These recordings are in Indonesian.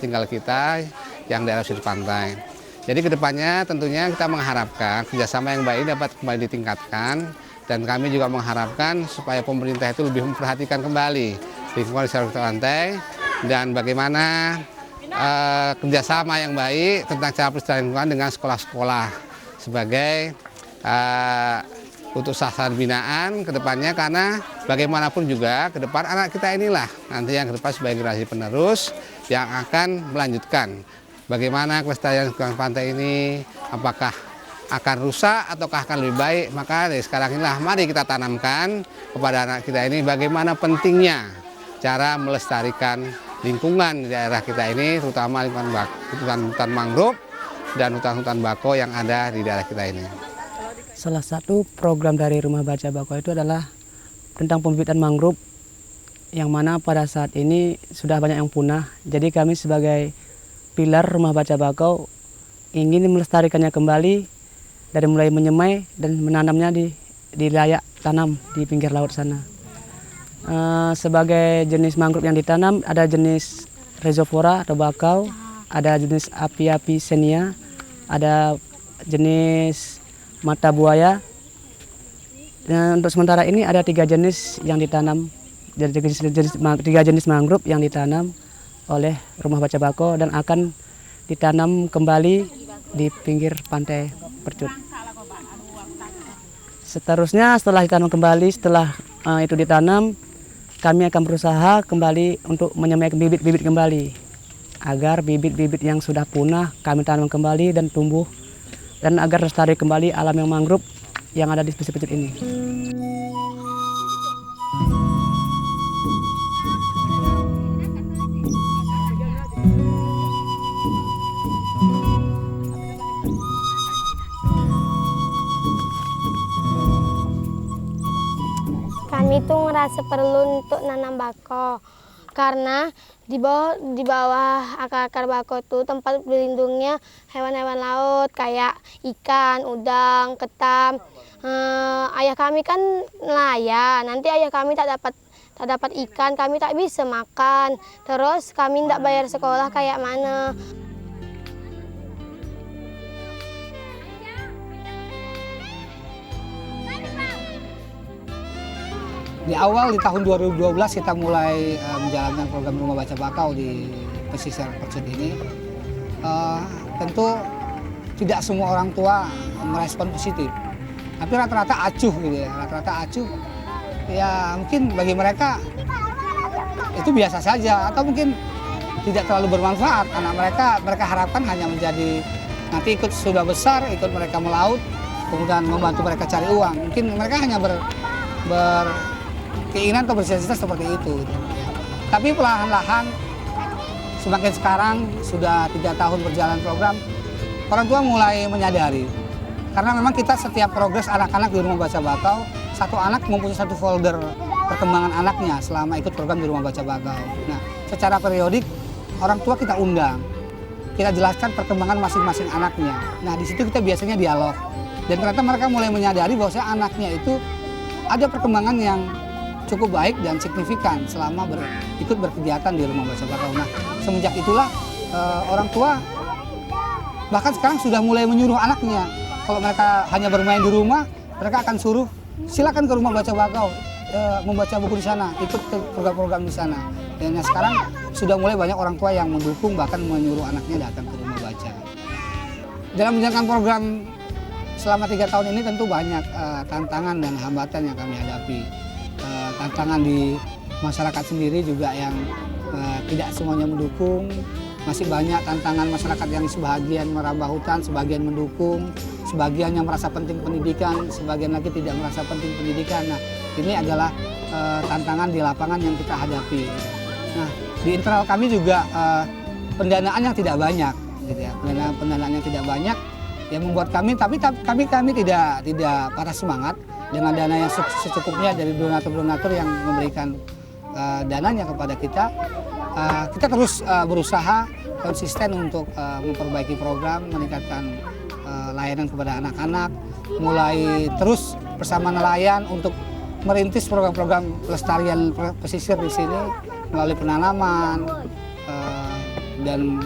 tinggal kita yang daerah pesisir pantai. Jadi kedepannya tentunya kita mengharapkan kerjasama yang baik dapat kembali ditingkatkan, dan kami juga mengharapkan supaya pemerintah itu lebih memperhatikan kembali lingkungan di sekitar pantai dan bagaimana kerjasama yang baik tentang cara pelestarian lingkungan dengan sekolah-sekolah sebagai untuk sasaran binaan ke depannya, karena bagaimanapun juga ke depan anak kita inilah nanti yang ke depan sebagai generasi penerus yang akan melanjutkan bagaimana kelestarian lingkungan pantai ini, apakah akan rusak ataukah akan lebih baik. Maka dari sekarang inilah mari kita tanamkan kepada anak kita ini bagaimana pentingnya cara melestarikan lingkungan di daerah kita ini, terutama lingkungan hutan mangrove dan hutan-hutan bako yang ada di daerah kita ini. Salah satu program dari Rumah Baca Bako itu adalah tentang pembibitan mangrove, yang mana pada saat ini sudah banyak yang punah. Jadi kami sebagai pilar Rumah Baca Bako ingin melestarikannya kembali dari mulai menyemai dan menanamnya di layak tanam di pinggir laut sana. Sebagai jenis mangrove yang ditanam ada jenis Rhizopora atau bakau, ada jenis Apiapisenia, ada jenis mata buaya. Dan untuk sementara ini ada 3 jenis yang ditanam, jadi 3 jenis mangrove yang ditanam oleh Rumah Baca Bako dan akan ditanam kembali di pinggir pantai Percut. Seterusnya setelah ditanam kembali, setelah itu ditanam, kami akan berusaha kembali untuk menyemai bibit-bibit kembali agar bibit-bibit yang sudah punah kami tanam kembali dan tumbuh, dan agar lestari kembali alam yang mangrove yang ada di pesisir Percut ini. Kami tuh ngerasa perlu untuk nanam bako karena di bawah akar-akar bako tuh tempat berlindungnya hewan-hewan laut kayak ikan, udang, ketam. Ayah kami kan nelayan, nanti ayah kami tak dapat ikan, kami tak bisa makan. Terus kami tidak bayar sekolah kayak mana. Di awal di tahun 2012 kita mulai menjalankan program Rumah Baca Bako di pesisir Percut ini. Tentu tidak semua orang tua merespon positif, tapi rata-rata acuh gitu ya, rata-rata acuh. Ya mungkin bagi mereka itu biasa saja atau mungkin tidak terlalu bermanfaat. Anak mereka harapkan hanya menjadi nanti ikut sudah besar ikut mereka melaut, kemudian membantu mereka cari uang. Mungkin mereka hanya keinginan atau bercita-cita seperti itu. Tapi perlahan-lahan semakin sekarang sudah 3 tahun berjalan program, orang tua mulai menyadari. Karena memang kita setiap progres anak-anak di Rumah Baca Bako, satu anak mempunyai satu folder perkembangan anaknya selama ikut program di Rumah Baca Bako. Nah, secara periodik orang tua kita undang, kita jelaskan perkembangan masing-masing anaknya. Nah, di situ kita biasanya dialog. Dan ternyata mereka mulai menyadari bahwa anaknya itu ada perkembangan yang cukup baik dan signifikan selama ikut berkegiatan di Rumah Baca Bako. Nah, semenjak itulah orang tua bahkan sekarang sudah mulai menyuruh anaknya. Kalau mereka hanya bermain di rumah, mereka akan suruh silakan ke Rumah Baca Bako, membaca buku di sana, ikut ke program-program di sana. Dan sekarang sudah mulai banyak orang tua yang mendukung, bahkan menyuruh anaknya datang ke rumah baca. Dalam menjalankan program selama 3 tahun ini tentu banyak tantangan dan hambatan yang kami hadapi. Tantangan di masyarakat sendiri juga yang tidak semuanya mendukung. Masih banyak tantangan masyarakat yang sebagian merambah hutan, sebagian mendukung, sebagian yang merasa penting pendidikan, sebagian lagi tidak merasa penting pendidikan. Nah, ini adalah tantangan di lapangan yang kita hadapi. Nah, di internal kami juga pendanaan yang tidak banyak, gitu ya. Pendanaan yang tidak banyak yang membuat kami, tapi kami tidak patah semangat dengan dana yang secukupnya dari donatur-donatur yang memberikan dananya kepada kita. Kita terus berusaha konsisten untuk memperbaiki program, meningkatkan layanan kepada anak-anak, mulai terus bersama nelayan untuk merintis program-program pelestarian pesisir di sini melalui penanaman, Dan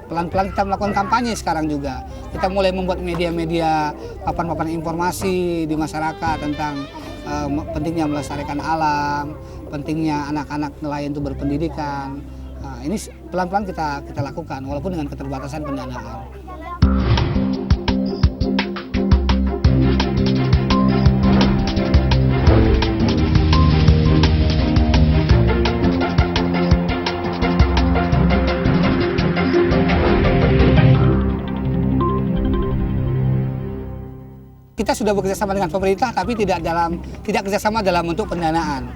pelan-pelan kita melakukan kampanye sekarang juga. Kita mulai membuat media-media papan-papan informasi di masyarakat tentang pentingnya melestarikan alam, pentingnya anak-anak nelayan itu berpendidikan. Ini pelan-pelan kita lakukan walaupun dengan keterbatasan pendanaan. Kita sudah bekerjasama dengan pemerintah, tapi tidak kerjasama dalam bentuk pendanaan.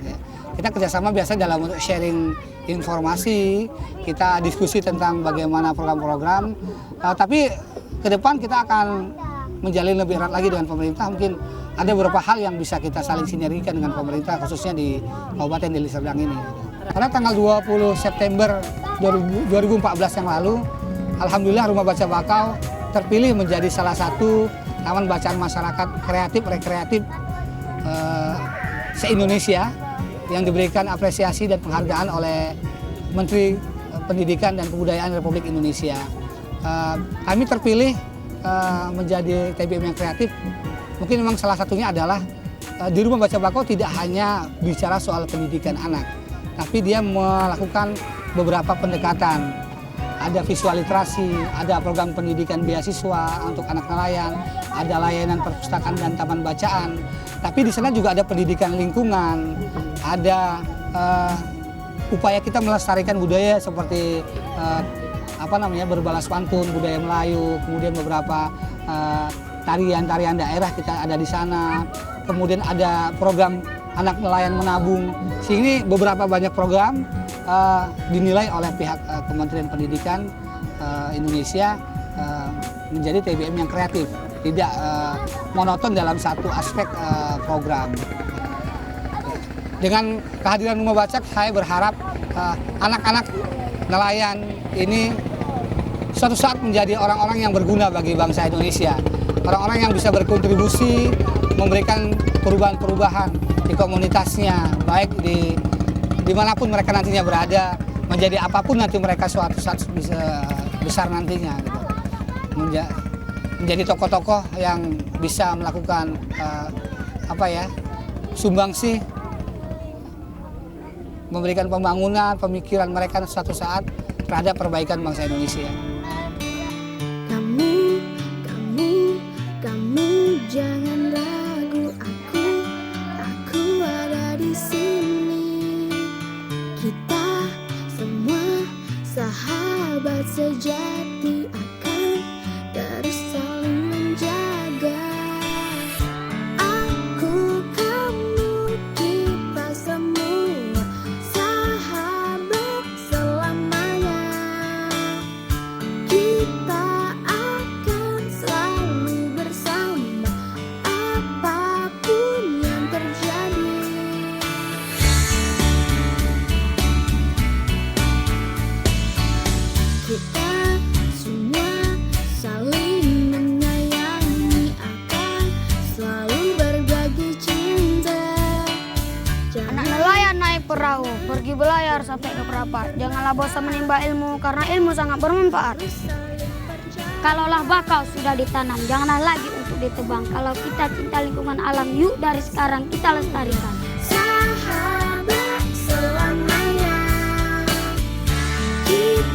Kita kerjasama biasa dalam bentuk sharing informasi, kita diskusi tentang bagaimana program-program. Tapi ke depan kita akan menjalin lebih erat lagi dengan pemerintah. Mungkin ada beberapa hal yang bisa kita saling sinergikan dengan pemerintah, khususnya di Kabupaten Deli Serdang ini. Karena tanggal 20 September 2014 yang lalu, alhamdulillah Rumah Baca Bakau terpilih menjadi salah satu taman bacaan masyarakat kreatif rekreatif se-Indonesia yang diberikan apresiasi dan penghargaan oleh Menteri Pendidikan dan Kebudayaan Republik Indonesia. Kami terpilih menjadi TBM yang kreatif. Mungkin memang salah satunya adalah di Rumah Baca Bakau tidak hanya bicara soal pendidikan anak, tapi dia melakukan beberapa pendekatan. Ada visual literasi, ada program pendidikan beasiswa untuk anak nelayan, ada layanan perpustakaan dan taman bacaan. Tapi di sana juga ada pendidikan lingkungan, ada upaya kita melestarikan budaya seperti berbalas pantun, budaya Melayu, kemudian beberapa tarian-tarian daerah kita ada di sana. Kemudian ada program anak nelayan menabung. Sini beberapa banyak program dinilai oleh pihak Kementerian Pendidikan Indonesia menjadi TBM yang kreatif, tidak monoton dalam satu aspek program. Dengan kehadiran Rumah Baca, saya berharap anak-anak nelayan ini suatu saat menjadi orang-orang yang berguna bagi bangsa Indonesia, orang-orang yang bisa berkontribusi, memberikan perubahan-perubahan di komunitasnya, baik di dimanapun mereka nantinya berada, menjadi apapun nanti mereka suatu saat bisa besar nantinya, gitu. Menjadi tokoh-tokoh yang bisa melakukan sumbangsi, memberikan pembangunan, pemikiran mereka suatu saat terhadap perbaikan bangsa Indonesia. Kamu jangan ragu, aku ada di sini. Kita semua sahabat sejati akan terus saling menjaga. Aku, kamu, kita semua sahabat selamanya. Kita akan selalu bersama apapun yang terjadi. Kita semua saling menyayangi, akan selalu berbagi cinta. Anak nelayan naik perahu, pergi belayar sampai ke perapat. Janganlah bosan menimba ilmu, karena ilmu sangat bermanfaat. Kalaulah bakau sudah ditanam, janganlah lagi untuk ditebang. Kalau kita cinta lingkungan alam, yuk dari sekarang kita lestarikan. Sahabat selamanya. Kita